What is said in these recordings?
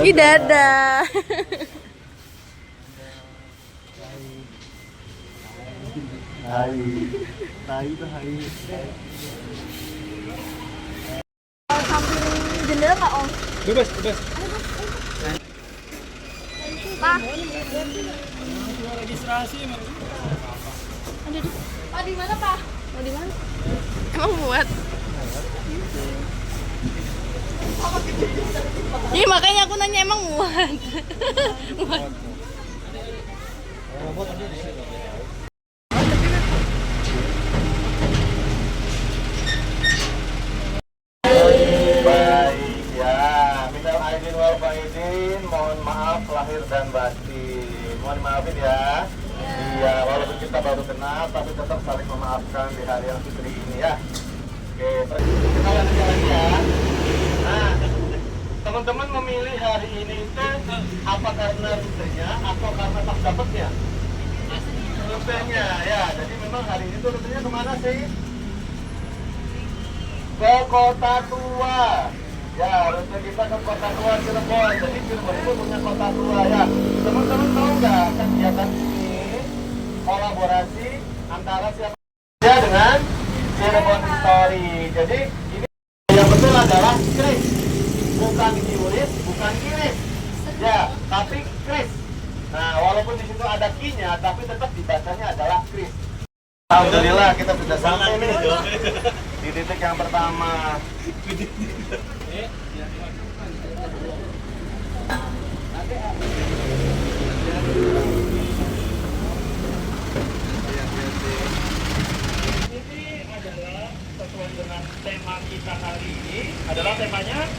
Ih, dadah. Hai. Tai itu hai. Samping jendela nggak, Om? Bebas, bebas. Pak. Registrasi emang. Aduh. Pak, di mana, Pak? Mau di mana? Emang muat? Ih, makanya aku nanya emang muat. Muat. Baik ya, minal aidin wal faizin, mohon maaf lahir dan batin. Mohon maafin ya. Iya, walaupun kita baru kenal, tapi tetap saling memaafkan di hari yang fitri ini ya. Oke, terus kita lanjut lagi ya. Nah, teman-teman memilih hari ini itu apa karena rutenya atau karena pas dapetnya? Rutenya ya, jadi memang hari ini tuh rutenya kemana sih? Ke Kota Tua. Ya, rute kita ke Kota Tua Cirebon. Jadi Cirebon itu punya Kota Tua ya. Teman-teman tahu nggak kegiatan ini kolaborasi antara siapa ya dengan Cirebon History. Jadi ini yang betul adalah Kris, bukan Kiuris, bukan Kiris. Ya, tapi Kris. Nah, walaupun di situ ada Ki-nya, tapi tetap dibacanya adalah Kris. Alhamdulillah kita sudah sampai nih di titik yang pertama. Ini adalah sesuai dengan tema kita hari ini. Adalah temanya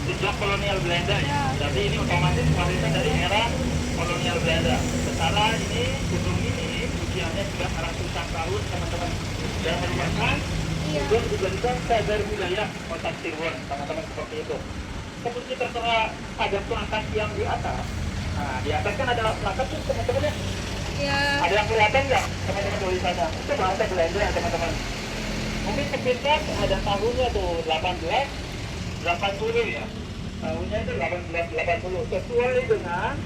sejak kolonial Belanda ya. Jadi ini otomatis warisan dari era kolonial Belanda. Secara ini gedung ini usianya sudah ratusan tahun teman-teman. Dan merupakan juga dijadikan cagar wilayah kota Cirebon teman-teman seperti itu. Seperti tertera pada plakat yang di atas. Nah di atas kan ada plakat tuh teman-teman ya. Iya. Ada yang kelihatan nggak teman-teman tulisannya? Itu bahasa Belanda ya teman-teman. Mungkin sepintas ada tahunnya tuh 1880 ya. Tahunnya itu 1880 sesuai dengan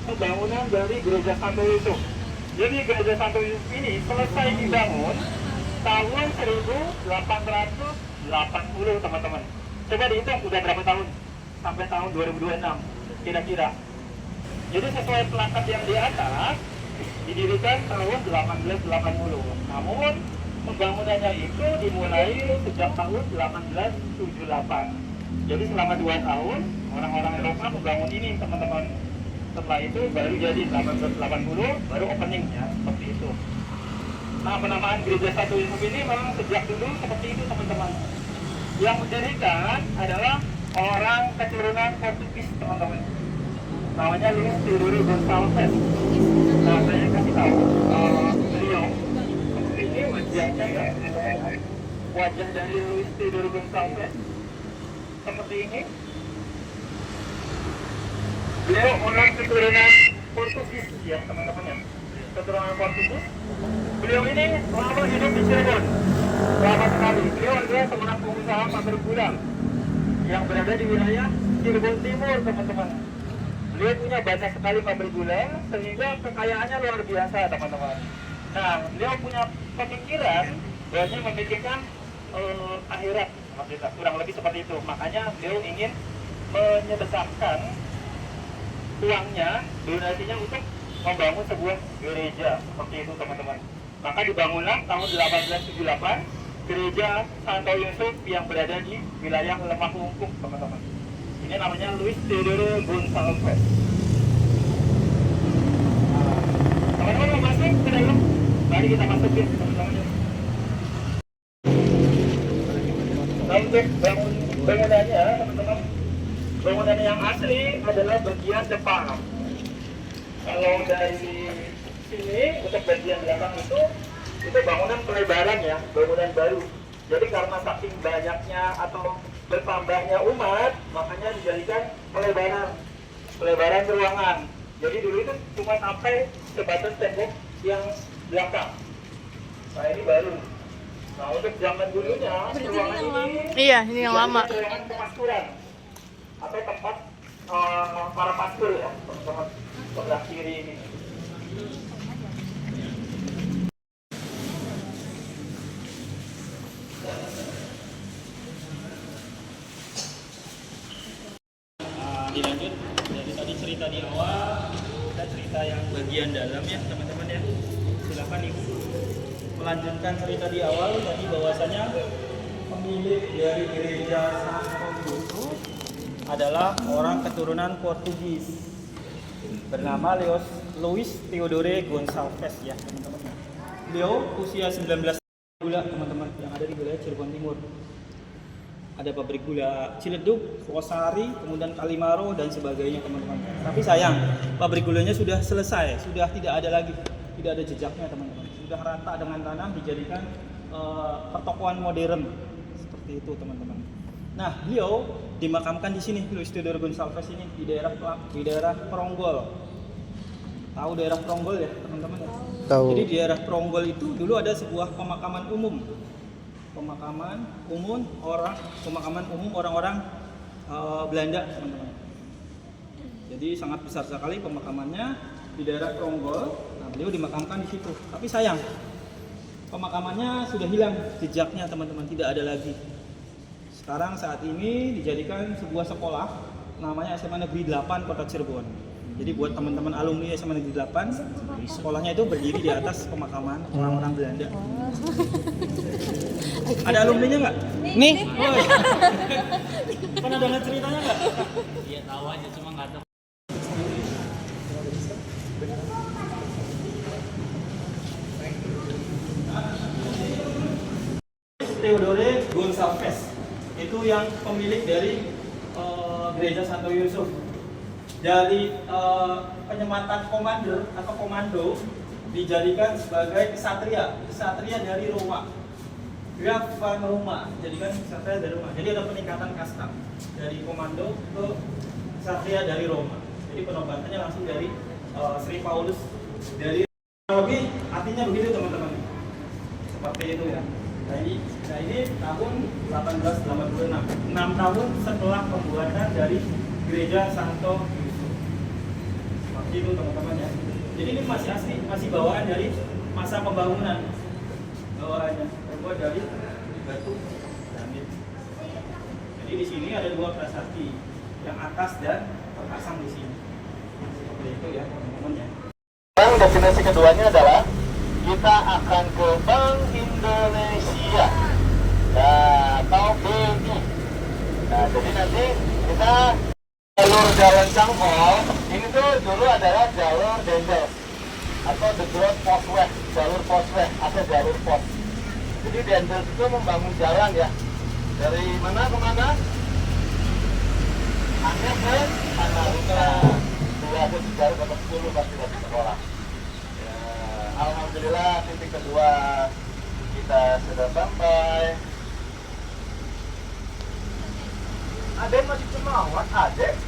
pembangunan dari gereja Santo Yusuf. Jadi gereja Santo Yusuf ini selesai dibangun tahun 1880 teman-teman. Coba dihitung udah berapa tahun sampai tahun 2026 kira-kira. Jadi sesuai plakat yang di atas didirikan tahun 1880. Namun pembangunannya itu dimulai sejak tahun 1878. Jadi selama 2 tahun orang-orang Eropa membangun ini teman-teman. Setelah itu baru jadi 1880 baru opening ya seperti itu. Nah penamaan gereja Santo Yusuf ini memang sejak dulu seperti itu teman-teman. Yang mendirikan adalah orang keturunan Portugis teman-teman. Namanya Luis Teodoro Gonçalves. Nah saya kasih tahu beliau ini wajahnya ya, wajah dari Luis Teodoro Gonçalves seperti ini. Beliau orang keturunan Portugis ya teman-teman ya. Keturunan Portugis. Beliau ini lama hidup di Cirebon. Lama sekali. Beliau adalah seorang pengusaha pabrik gula yang berada di wilayah Cirebon Timur teman-teman. Beliau punya banyak sekali pabrik gula sehingga kekayaannya luar biasa teman-teman. Nah, beliau punya pemikiran bahwasanya memikirkan akhirat, kurang lebih seperti itu. Makanya beliau ingin menyebesarkan uangnya, donasinya untuk membangun sebuah gereja seperti itu teman-teman. Maka dibangunlah tahun 1878 gereja Santo Yusuf yang berada di wilayah Lemah Lungkung teman-teman. Ini namanya Luis Teodoro Gonçalves. Teman-teman mau masuk ke dalam? Mari kita masuk ya teman-teman. Untuk bangunannya teman-teman, bangunan yang asli adalah bagian depan. Kalau dari sini untuk bagian belakang itu bangunan pelebaran ya, bangunan baru. Jadi karena saking banyaknya atau bertambahnya umat, makanya dijadikan pelebaran ruangan. Jadi dulu itu cuma sampai sebatas tembok yang belakang. Nah ini baru. Nah untuk zaman dulunya ruangan ini Iya, ini yang lama. ruangan pemasturan atau tempat para pastor ya, teman-teman sebelah kiri ini. Dilanjut dari tadi cerita di awal, kita cerita yang bagian dalam ya teman-teman ya. Silakan ibu melanjutkan cerita di awal tadi bahwasanya pemilik dari gereja Santo Yusuf adalah orang keturunan Portugis bernama Luis Theodore Gonçalves ya teman-teman. Beliau usia 19 gula teman-teman yang ada di wilayah Cirebon Timur. Ada pabrik gula Ciledug, Sukosari, kemudian Kalimaro dan sebagainya teman-teman. Tapi sayang, pabrik gulanya sudah selesai, sudah tidak ada lagi, tidak ada jejaknya teman-teman. Sudah rata dengan tanah dijadikan pertokoan modern seperti itu teman-teman. Nah, beliau dimakamkan di sini, Luis Theodore Gonçalves ini di daerah Pronggol. Tahu daerah Pronggol ya teman-teman? Tahu. Jadi di daerah Pronggol itu dulu ada sebuah pemakaman umum orang-orang Belanda teman-teman. Jadi sangat besar sekali pemakamannya di daerah Pronggol. Nah, beliau dimakamkan di situ. Tapi sayang, pemakamannya sudah hilang jejaknya teman-teman, tidak ada lagi. Sekarang saat ini dijadikan sebuah sekolah namanya SMA Negeri 8 Kota Cirebon. Jadi buat teman-teman alumni SMA Negeri 8, sekolahnya itu berdiri di atas pemakaman orang-orang Belanda. Ada alumninya nggak? Nih. Oh, iya. Pernah dengar ceritanya nggak? Iya tahu aja cuma nggak tahu. Theodore Gonçalves itu yang pemilik dari gereja Santo Yusuf. Dari penyematan komander atau komando dijadikan sebagai kesatria dari Roma. Graf van Roma, jadikan kesatria dari Roma. Jadi ada peningkatan kasta dari komando ke kesatria dari Roma. Jadi penobatannya langsung dari Sri Paulus dari lebih artinya begitu teman-teman. Seperti itu ya. Nah ini tahun 1886, 6 tahun setelah pembuatan dari gereja Santo Yusuf. Seperti itu teman-teman ya. Jadi ini masih asli, masih bawaan dari masa pembangunan. Bawaannya terbuat dari batu granit. Jadi di sini ada dua prasasti, yang atas dan terpasang di sini. Seperti itu ya teman-teman ya. Yang destinasi keduanya adalah kita akan ke Bank Indonesia atau BI. Nah, jadi nanti kita jalur Jalan Cangkol ini tuh dulu adalah jalur Dendels atau The Broad Postway, jalur Postway atau jalur pos. Jadi Dendels itu membangun jalan ya dari mana ke mana? Hanya ke Panaruka. Dulu ada sejarah dapat 10 pasti dari sekolah. Alhamdulillah titik kedua kita sudah sampai. Adek masih cemawat, adek.